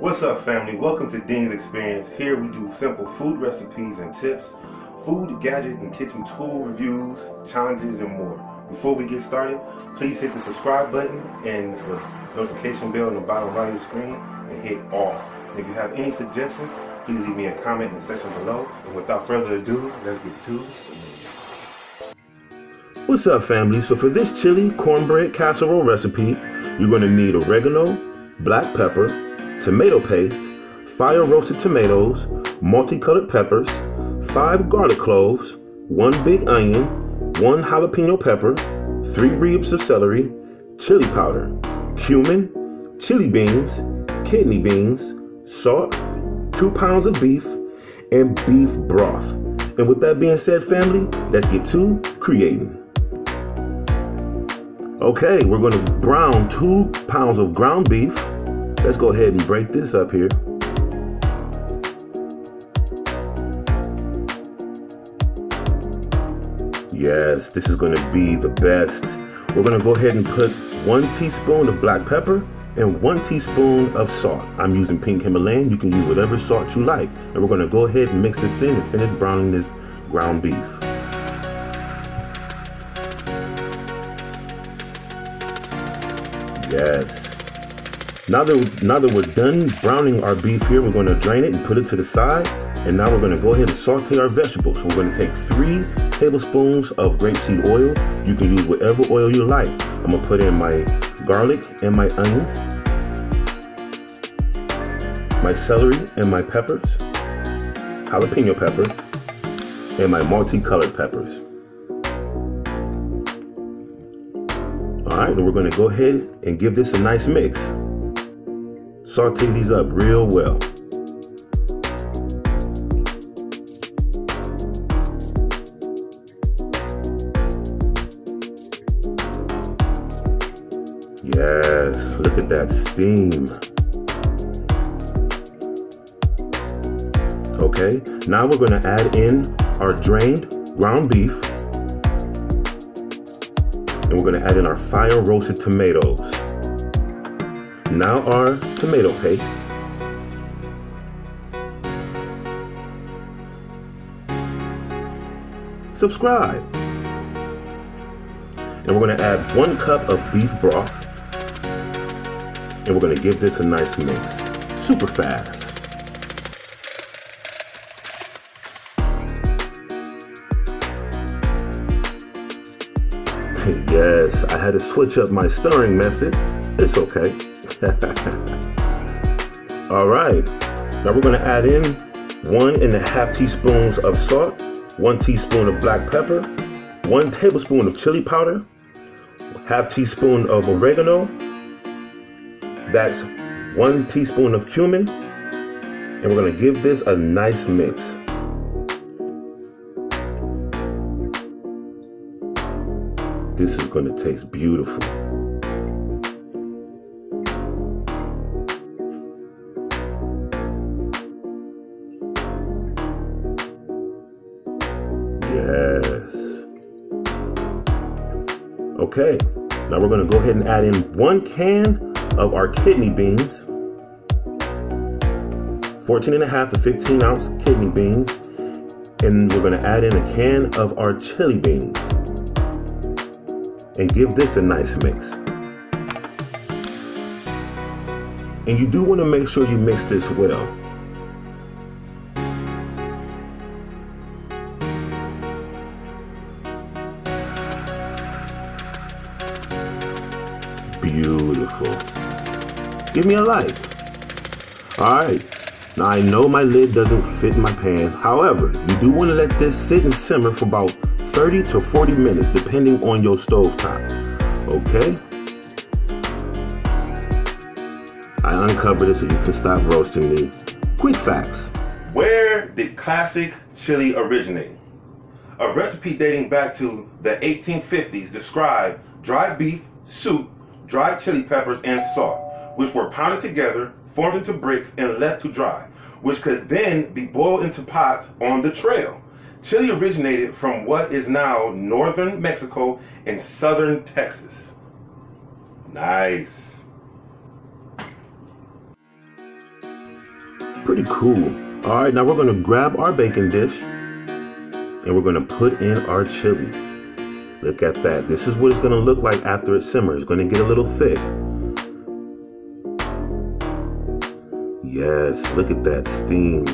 What's up, family? Welcome to Dean's Experience. Here we do simple food recipes and tips, food, gadget, and kitchen tool reviews, challenges, and more. Before we get started, please hit the subscribe button and the notification bell on the bottom right of the screen and hit all. And if you have any suggestions, please leave me a comment in the section below. And without further ado, let's get to the menu. What's up, family? So for this chili cornbread casserole recipe, you're going to need oregano, black pepper, tomato paste, fire roasted tomatoes, multicolored peppers, 5 garlic cloves, 1 big onion, 1 jalapeno pepper, 3 ribs of celery, chili powder, cumin, chili beans, kidney beans, salt, 2 pounds of beef, and beef broth. And with that being said, family, let's get to creating. Okay, we're going to brown 2 pounds of ground beef. Let's go ahead and break this up here. Yes, this is going to be the best. We're going to go ahead and put 1 teaspoon of black pepper and 1 teaspoon of salt. I'm using pink Himalayan. You can use whatever salt you like. And we're going to go ahead and mix this in and finish browning this ground beef. Yes. Now that we're done browning our beef here, we're going to drain it and put it to the side. And now we're going to go ahead and saute our vegetables. So we're going to take 3 tablespoons of grapeseed oil. You can use whatever oil you like. I'm going to put in my garlic and my onions, my celery and my peppers, jalapeno pepper, and my multicolored peppers. All right, and we're going to go ahead and give this a nice mix. Saute these up real well. Yes, look at that steam. Okay, now we're going to add in our drained ground beef. And we're going to add in our fire roasted tomatoes. Now our tomato paste. Subscribe. And we're going to add 1 cup of beef broth. And we're going to give this a nice mix. Super fast. Yes, I had to switch up my stirring method. It's okay. All right, now we're going to add in 1½ teaspoons of salt, 1 teaspoon of black pepper, 1 tablespoon of chili powder, ½ teaspoon of oregano, that's 1 teaspoon of cumin, and we're going to give this a nice mix. This is going to taste beautiful. Yes. Okay, now we're going to go ahead and add in 1 can of our kidney beans, 14½ to 15 ounce kidney beans, and we're going to add in a can of our chili beans and give this a nice mix. And you do want to make sure you mix this well. Beautiful. Give me a like. All right. Now I know my lid doesn't fit my pan. However, you do want to let this sit and simmer for about 30 to 40 minutes, depending on your stove top. Okay? I uncovered it so you can stop roasting me. Quick facts. Where did classic chili originate? A recipe dating back to the 1850s described dried beef, soup, dried chili peppers, and salt, which were pounded together, formed into bricks, and left to dry, which could then be boiled into pots on the trail. Chili originated from what is now northern Mexico and southern Texas. Nice. Pretty cool. All right, now we're gonna grab our baking dish and we're gonna put in our chili. Look at that. This is what it's gonna look like after it simmers. It's gonna get a little thick. Yes, look at that steam.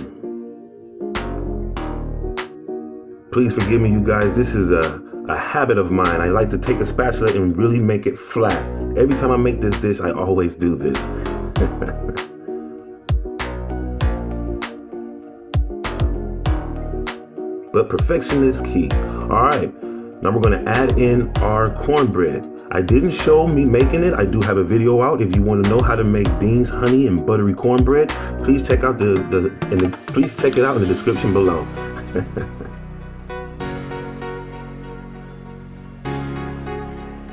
Please forgive me, you guys. This is a habit of mine. I like to take a spatula and really make it flat. Every time I make this dish, I always do this. But perfection is key. All right, now we're gonna add in our cornbread. I didn't show me making it. I do have a video out. If you want to know how to make DDIN'S honey and buttery cornbread, please check out please check it out in the description below.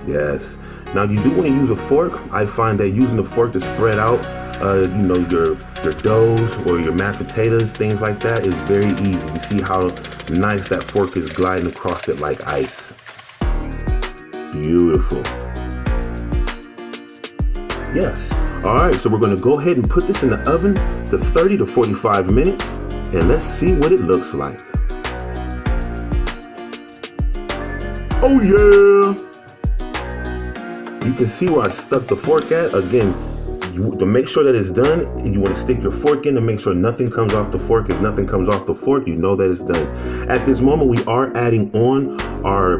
Yes. Now you do want to use a fork. I find that using the fork to spread out, you know, your doughs or your mashed potatoes, things like that, is very easy. You see how nice that fork is gliding across it like ice. Beautiful. Yes. All right, so we're going to go ahead and put this in the oven to 30 to 45 minutes, and let's see what it looks like. Oh yeah! You can see where I stuck the fork at. Again, to make sure that it's done, you want to stick your fork in to make sure nothing comes off the fork. If nothing comes off the fork, you know that it's done. At this moment, we are adding on our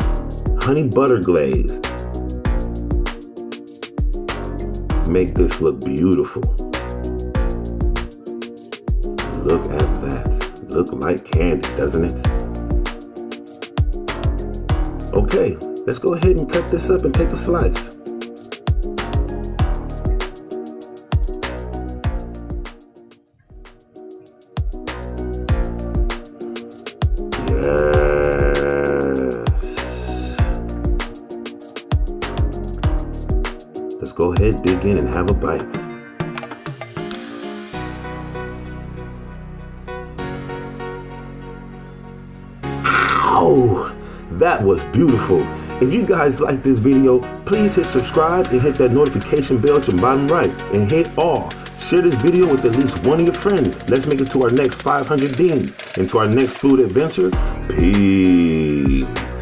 honey butter glazed. Make this look beautiful. Look at that. Look like candy, doesn't it? Okay, let's go ahead and cut this up and take a slice. Let's go ahead, dig in, and have a bite. Ow! That was beautiful. If you guys like this video, please hit subscribe and hit that notification bell to the bottom right, and hit all. Share this video with at least one of your friends. Let's make it to our next 500 DDIN'S and to our next food adventure. Peace.